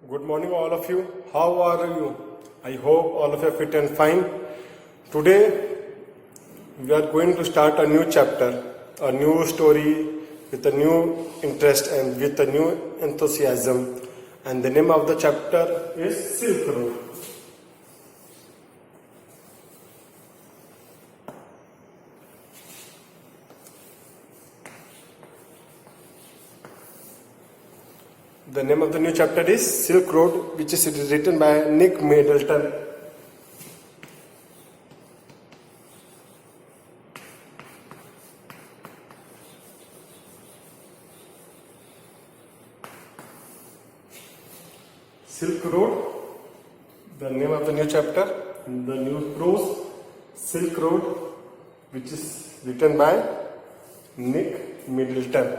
Good morning, all of you. How are you? I hope all of you are fit and fine. Today, we are going to start a new chapter, a new story with a new interest and with a new enthusiasm. And the name of the chapter is Silk Road. The name of the new chapter is Silk Road, which is written by Nick Middleton. Silk Road, the name of the new chapter, the new prose, Silk Road, which is written by Nick Middleton.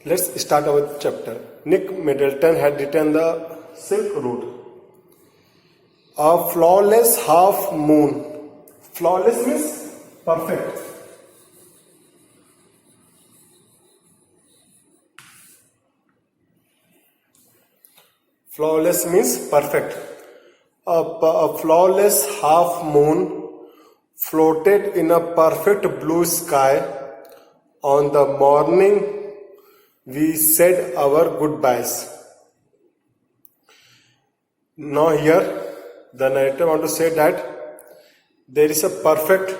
Let's start our chapter. Nick Middleton had written the Silk Road. A flawless half moon. Flawless means perfect. Flawless means perfect. A flawless half moon floated in a perfect blue sky on the morning we said our goodbyes. Now here the narrator want to say that there is a perfect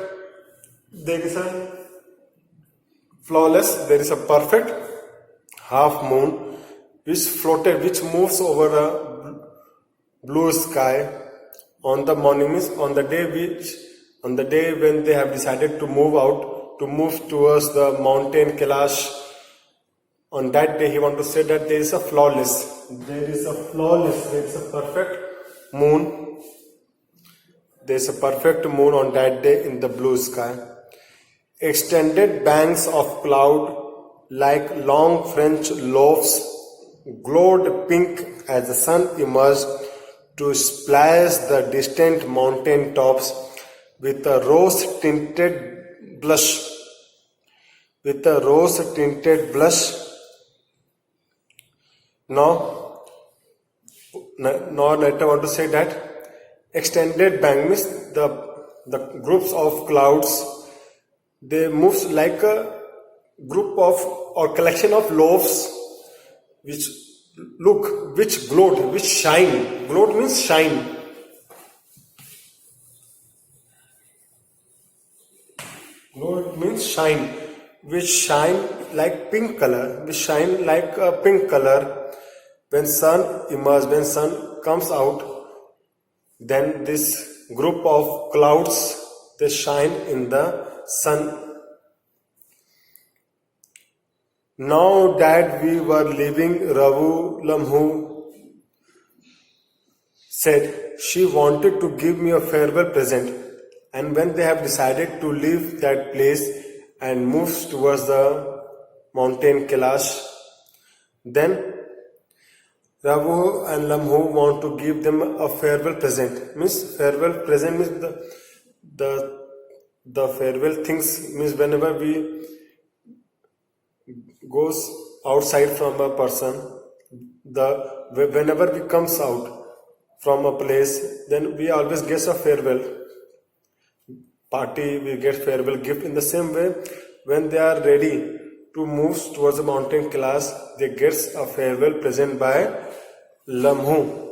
half moon which moves over a blue sky on the morning, means on the day when they have decided to move towards the mountain Kailash. On that day, he want to say that there is a perfect moon. There is a perfect moon on that day in the blue sky. Extended banks of cloud like long French loaves glowed pink as the sun emerged to splash the distant mountain tops with a rose-tinted blush. Now narrator want to say that extended bank means the groups of clouds, they moves like a group of or collection of loaves which glowed, which shine. Glowed means shine. Glowed means shine, which shine like pink color, when sun comes out, then this group of clouds, they shine in the sun. Now that we were leaving, Ravu Lamhu said she wanted to give me a farewell present. And when they have decided to leave that place and move towards the mountain Kailash, then Ravu and Lamhu want to give them a farewell present. Means the farewell things means whenever we goes outside from a person, whenever we comes out from a place, then we always get a farewell party, we get farewell gift. In the same way, when they are ready to move towards the mountain Kailash, they get a farewell present by Lamhu.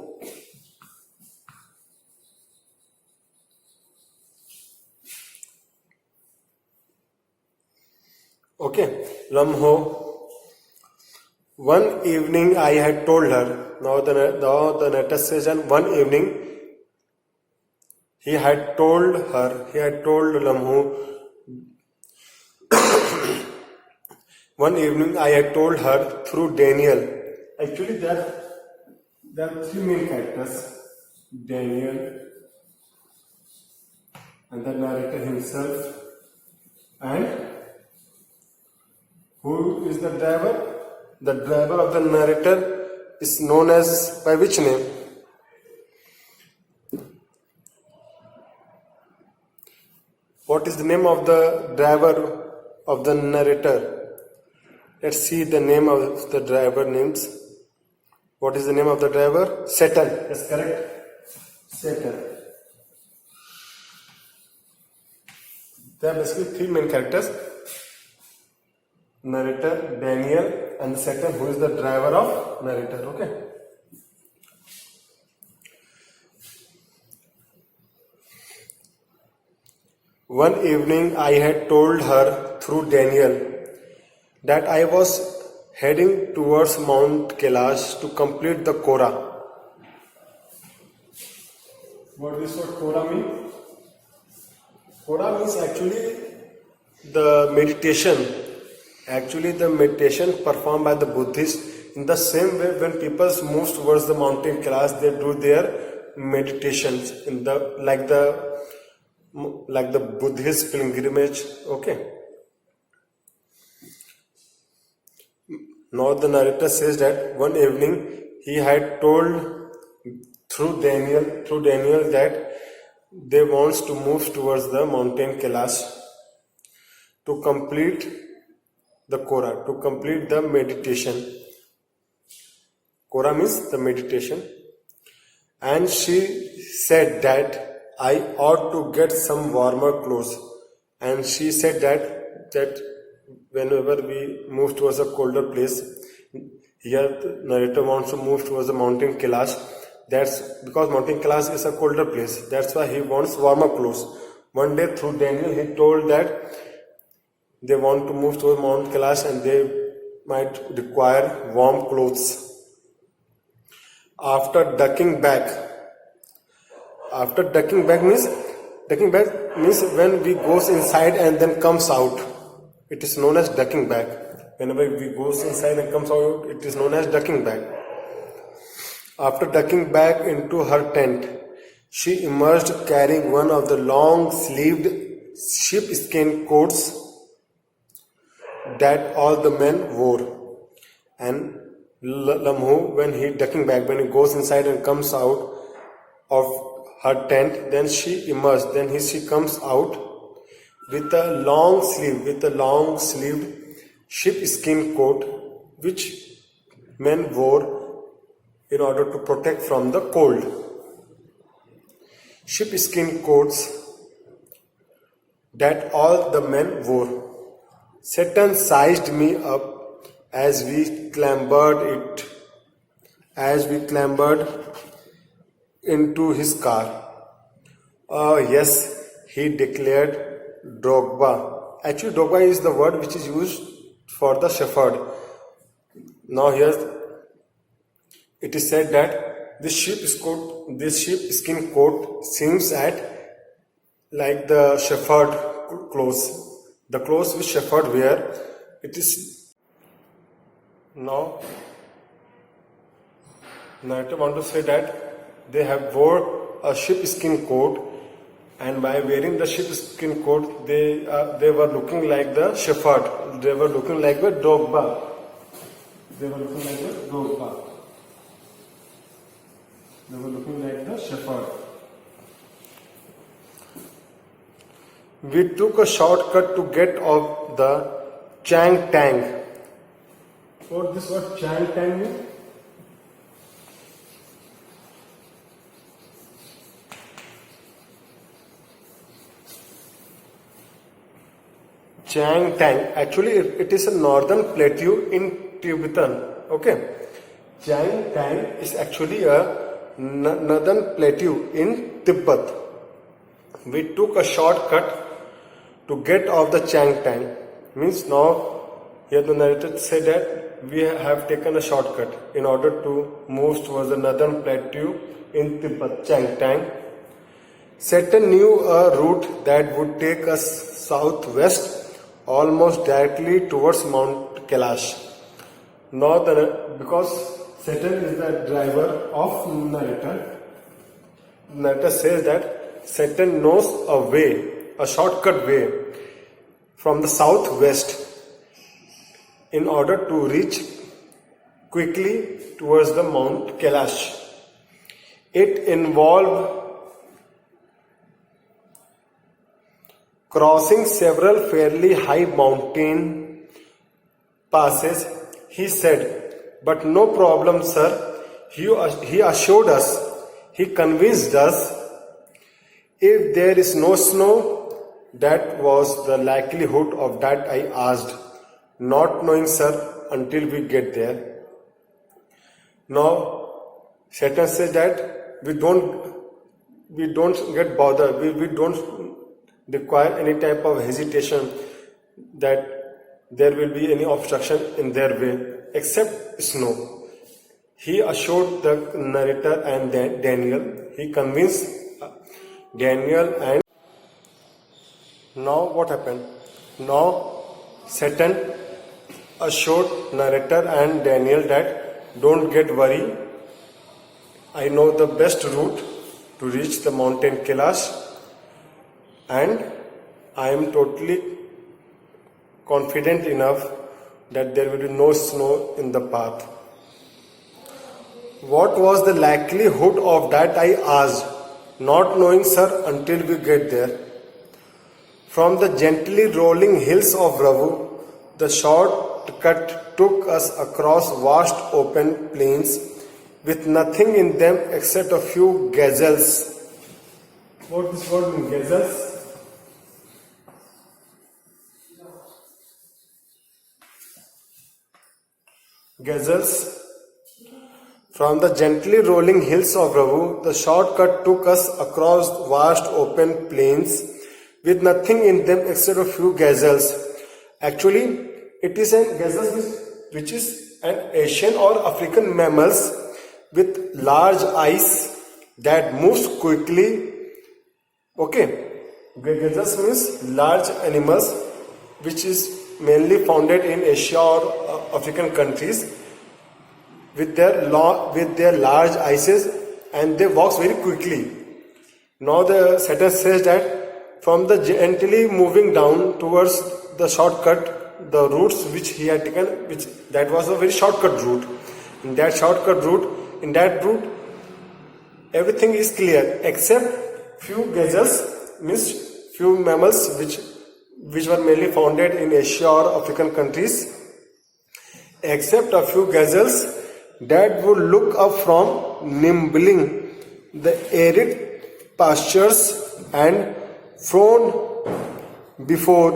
Okay, Lamhu. One evening I had told her. Now the narrator says, and one evening he had told Lamhu. One evening I had told her through Daniel. Actually, there are three main characters: Daniel, and the narrator himself, and who is the driver? The driver of the narrator is known as by which name? What is the name of the driver of the narrator? Let's see the name of the driver names. What is the name of the driver? Saturn. That's correct. Saturn. There are basically three main characters: narrator, Daniel, and Saturn, who is the driver of narrator. Okay. One evening, I had told her through Daniel that I was heading towards Mount Kailash to complete the Kora. What is what Kora means? Kora means actually the meditation. Actually, the meditation performed by the Buddhists. In the same way, when people move towards the mountain Kailash, they do their meditations in the like the Buddhist pilgrimage. Okay. Now the narrator says that one evening he had told through Daniel that they wants to move towards the mountain Kailash to complete the Kora, to complete the meditation. Kora means the meditation. And she said that I ought to get some warmer clothes. And she said that whenever we move towards a colder place, here the narrator wants to move towards the mountain Kailash. That's because mountain Kailash is a colder place. That's why he wants warmer clothes. One day through Daniel, he told that they want to move towards Mount Kailash and they might require warm clothes. After ducking back means when we goes inside and then comes out. It is known as ducking back. Whenever we goes inside and comes out, it is known as ducking back. After ducking back into her tent, she emerged carrying one of the long-sleeved sheepskin coats that all the men wore. And Lamhu, when he goes inside and comes out of her tent, then she emerged. Then she comes out with a long sleeved sheepskin coat, which men wore in order to protect from the cold. Sheepskin coats that all the men wore. Saturn sized me up as we clambered into his car. Yes, he declared Drogba. Actually, Drogba is the word which is used for the shepherd. Now here it is said that this sheepskin coat seems like the shepherd clothes, the clothes which shepherd wear. It is now narrator want to say that they have wore a sheepskin coat, and by wearing the sheepskin coat, they were looking like the shepherd. They were looking like the Drogba. They were looking like the shepherd. We took a shortcut to get off the Chang Tang. What this word Chang Tang means? Chang Tang. Actually, it is a northern plateau in Tibetan. Okay. Chang Tang is actually a northern plateau in Tibet. We took a shortcut to get off the Chang Tang. Means now, here the narrator said that we have taken a shortcut in order to move towards the northern plateau in Tibet, Chang Tang. Saturn knew a route that would take us southwest, almost directly towards Mount Kailash. Now, because Saturn is the driver of narrator says that Saturn knows a shortcut way from the southwest in order to reach quickly towards the Mount Kailash. It involved crossing several fairly high mountain passes, he said, "But no problem, sir." He assured us, he convinced us, if there is no snow, that was the likelihood of that, I asked. "Not knowing, sir, until we get there." Now, Satan says that we don't get bothered. We don't require any type of hesitation that there will be any obstruction in their way except snow. He assured the narrator and Daniel. He convinced Daniel, and now what happened? Now Satan assured narrator and Daniel that don't get worried. I know the best route to reach the mountain Kailash, and I am totally confident enough that there will be no snow in the path. What was the likelihood of that, I asked. Not knowing, sir, until we get there. From the gently rolling hills of Ravu, the shortcut took us across vast open plains with nothing in them except a few gazelles. What this word means, gazelles? Gazelles. From the gently rolling hills of Ravu, the shortcut took us across vast open plains with nothing in them except a few gazelles. Actually, it is a gazelle which is an Asian or African mammals with large eyes that moves quickly. Okay, gazelles means large animals which is mainly found in Asia or African countries, with their large eyes, and they walk very quickly. Now the Satan says that from the gently moving down towards the shortcut, the routes which he had taken, which that was a very shortcut route. In that route, everything is clear except few gazelles, means few mammals which were mainly found in Asia or African countries, except a few gazelles that would look up from nimbling the arid pastures and frown before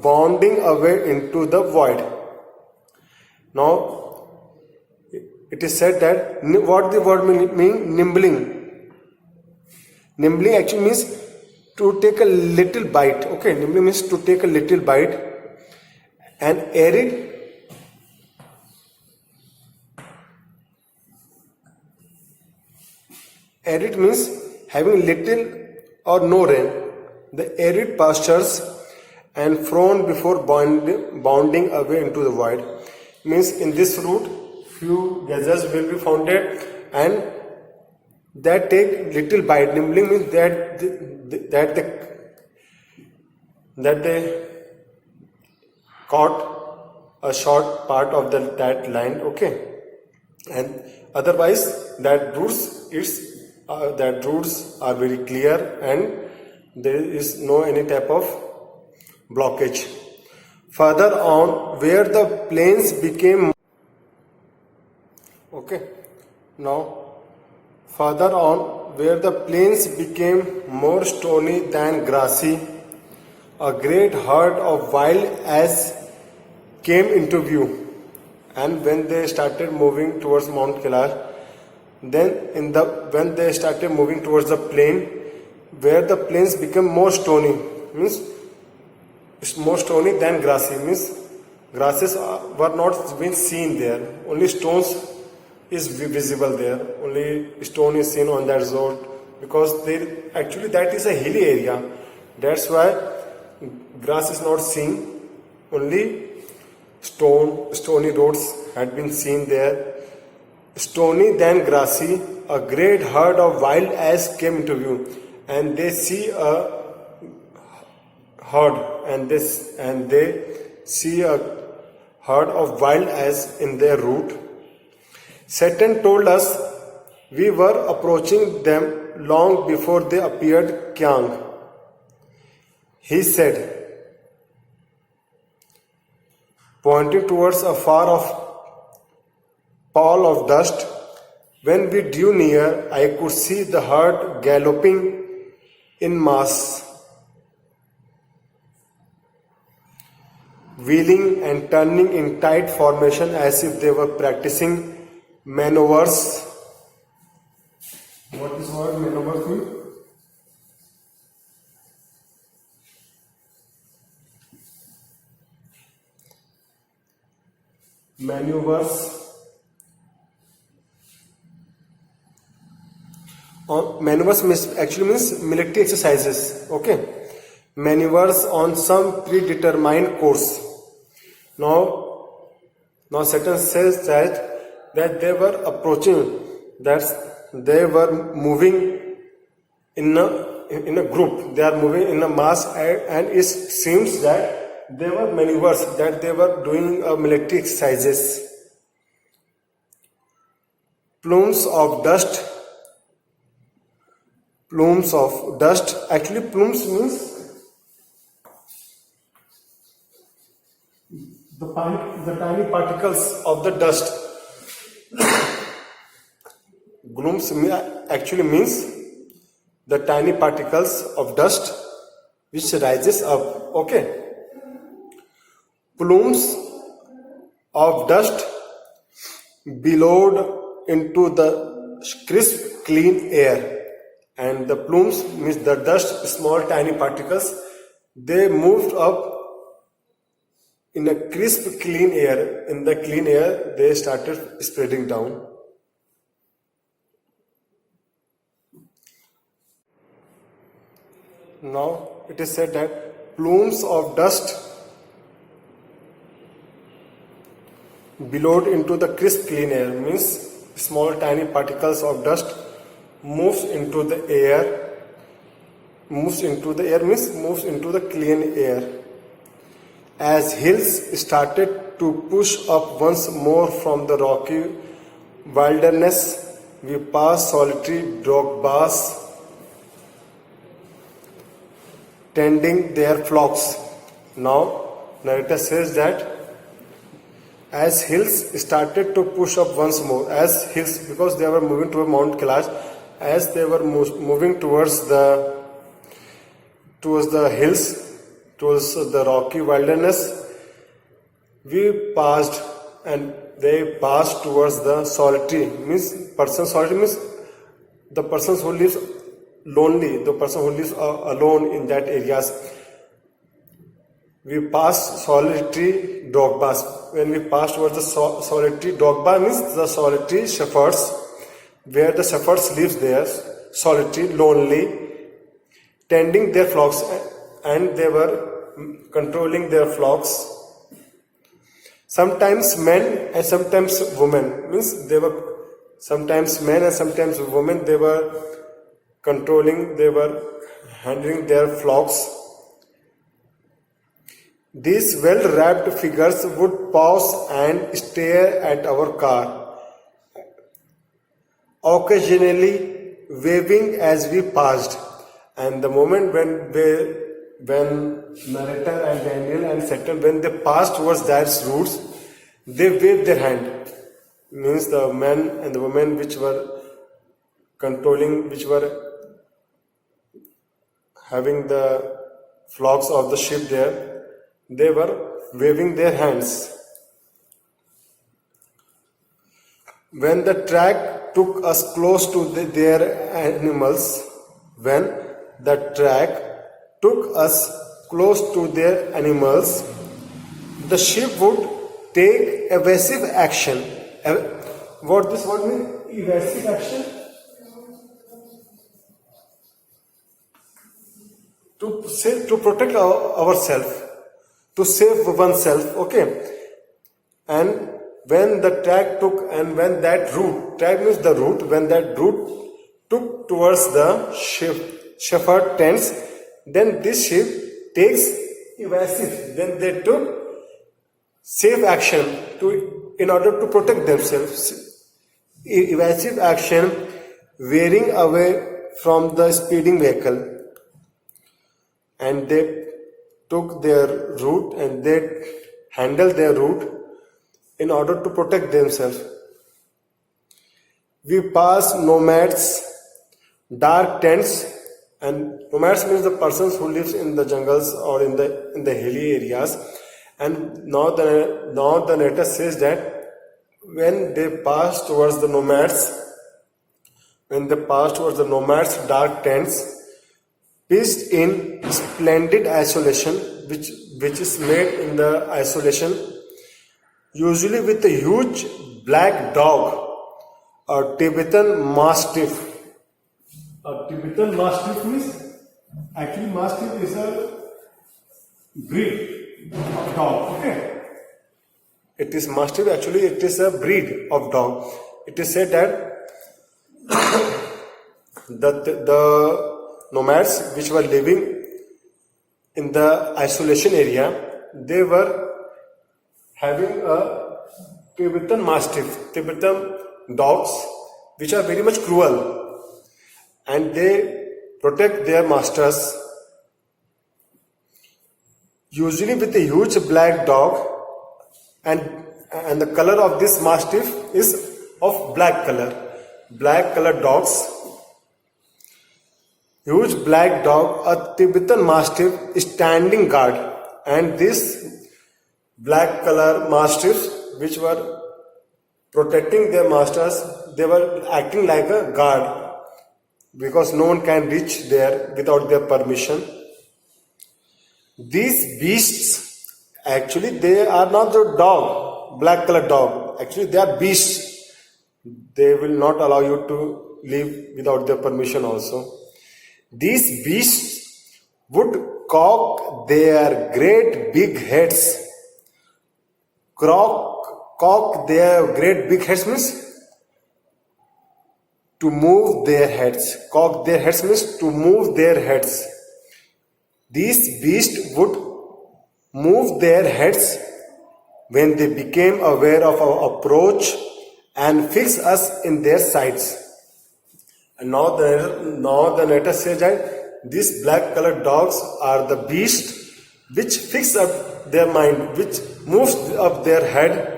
bounding away into the void. Now, it is said that what the word mean nimbling. Nimbling actually means to take a little bite. Okay, nimbling means to take a little bite. And arid means having little or no rain. The arid pastures and frown before bounding away into the void means in this route few gazelles will be founded and that take little bite. Nimbling means that they caught a short part of that line. Okay, and otherwise that routes are very clear and there is no any type of blockage. Further on, where the plains became more stony than grassy, a great herd of wild ass came into view. And when they started moving towards Mount Kailash, when they started moving towards the plain, where the plains became more stony, means it's more stony than grassy, means grasses were not being seen there, only stones is visible there, only stone is seen on that road, because that is a hilly area, that's why grass is not seen, only stony roads had been seen there. Stony than grassy, a great herd of wild ass came into view, and they see a herd, and they see a herd of wild ass in their route. Satan told us we were approaching them long before they appeared Kyang. He said, pointing towards a far off pall of dust. When we drew near, I could see the herd galloping in mass, wheeling and turning in tight formation as if they were practicing maneuvers. What is word maneuvers mean? Maneuvers. Maneuvers actually means military exercises. Okay, maneuvers on some predetermined course. Now Satan says that they were approaching, that they were moving in a group. They are moving in a mass, and it seems that they were maneuvers, that they were doing military exercises. Plumes of dust. Actually, plumes means the tiny particles of the dust. Plumes actually means the tiny particles of dust which rises up. Okay. Plumes of dust billowed into the crisp, clean air. And the plumes means the dust, small tiny particles, they moved up in a crisp, clean air. In the clean air, they started spreading down. Now it is said that plumes of dust billowed into the crisp, clean air, means small tiny particles of dust moves into the air means moves into the clean air. As hills started to push up once more from the rocky wilderness, we passed solitary dogbas tending their flocks. Now narrator says that as hills started to push up once more, as hills, because they were moving to Mount Kailash, as they were moving towards the hills, towards the rocky wilderness, we passed, and they passed towards the solitary. Solitary means the person who lives lonely, the person who lives alone in that areas. We passed solitary dogbas. When we passed towards the solitary dogba means the solitary shepherds, where the shepherds live there, solitary, lonely, tending their flocks, and they were controlling their flocks. Sometimes men and sometimes women, means they were sometimes men and sometimes women, they were controlling, they were handling their flocks. These well-wrapped figures would pause and stare at our car, occasionally waving as we passed. And the moment when narrator and Daniel and Satan, when they passed towards that routes, they waved their hand. Means the men and the women which were controlling, which were having the flocks of the sheep there, they were waving their hands. When the track took us close to their animals, when the track took us close to their animals, the sheep would take evasive action. What this word means? Evasive action? To protect ourselves, to save oneself. Okay. And when the track took, and when that route, track means the route, when that route took towards the shepherd tents, then this sheep takes evasive, then they took safe action in order to protect themselves. Evasive action, veering away from the speeding vehicle. And they took their route, and they handle their route in order to protect themselves. We pass nomads, dark tents, and nomads means the persons who lives in the jungles or in the hilly areas. And now the narrator says that when they pass towards the nomads, dark tents, pitched in splendid isolation, which is made in the isolation, usually with a huge black dog, a Tibetan Mastiff. A Tibetan Mastiff means, actually Mastiff is a breed of dog. Okay. It is Mastiff, actually it is a breed of dog. It is said that the nomads which were living in the isolation area, they were having a Tibetan Mastiff, Tibetan dogs, which are very much cruel, and they protect their masters, usually with a huge black dog, and the color of this Mastiff is of black color. Black colored dogs, huge black dog, a Tibetan Mastiff standing guard, and this black color Mastiffs which were protecting their masters, they were acting like a guard because no one can reach there without their permission. These beasts, actually they are not the dog, black colored dog, actually they are beasts. They will not allow you to live without their permission also. These beasts would cock their great big heads. Cock their great big heads means to move their heads. Cock their heads means to move their heads. These beasts would move their heads when they became aware of our approach and fix us in their sights. And now the narrator says that these black colored dogs are the beasts which fix up their mind, which moves up their head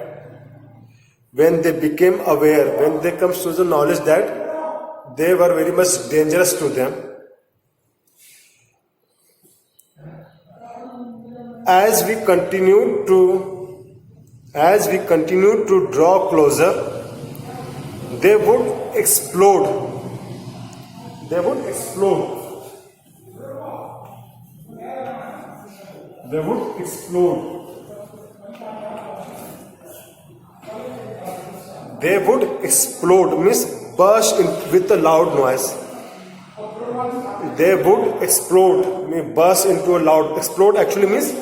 when they became aware, when they comes to the knowledge that they were very much dangerous to them. As we continue to draw closer, they would explode. They would explode. They would explode means burst with a loud noise. They would explode means burst into a loud. Explode actually means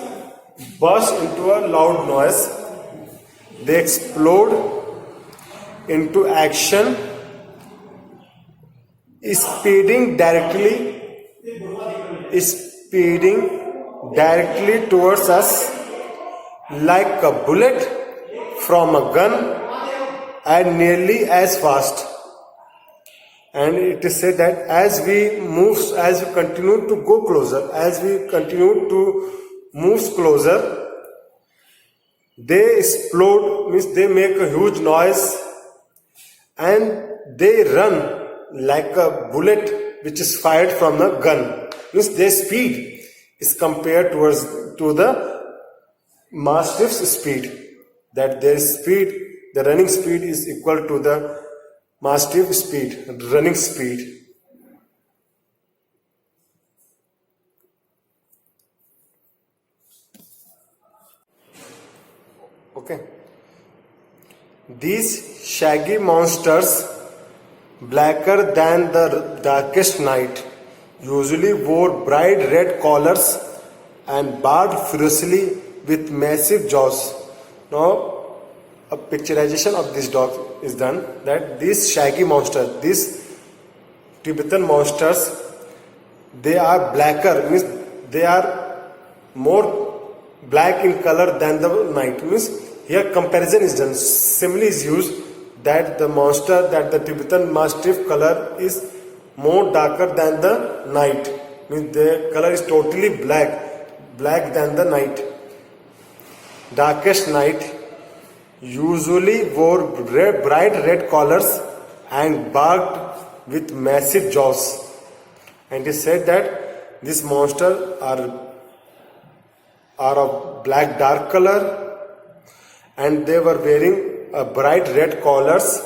burst into a loud noise. They explode into action, speeding directly towards us like a bullet from a gun and nearly as fast. And it is said that as we continue to go closer, as we continue to move closer, they explode means they make a huge noise and they run like a bullet which is fired from a gun. Means their speed is compared to the Mastiff's speed. That their speed, the running speed is equal to the Mastiff speed, running speed. Okay. These shaggy monsters, blacker than the darkest night, usually wore bright red collars and barked furiously with massive jaws. Now, a picturization of this dog is done, that these shaggy monsters, these Tibetan monsters, they are blacker, means they are more black in color than the night. Means here comparison is done, simile is used, that the monster, that the Tibetan Mastiff color is more darker than the night. Means the color is totally black than the night. darkest night, usually wore bright red collars and barked with massive jaws. And he said that these monsters are of black dark color, and they were wearing a bright red collars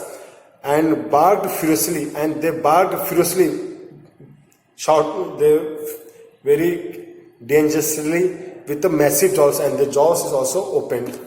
and barked furiously, shout they very dangerously with the massive jaws, and the jaws is also opened.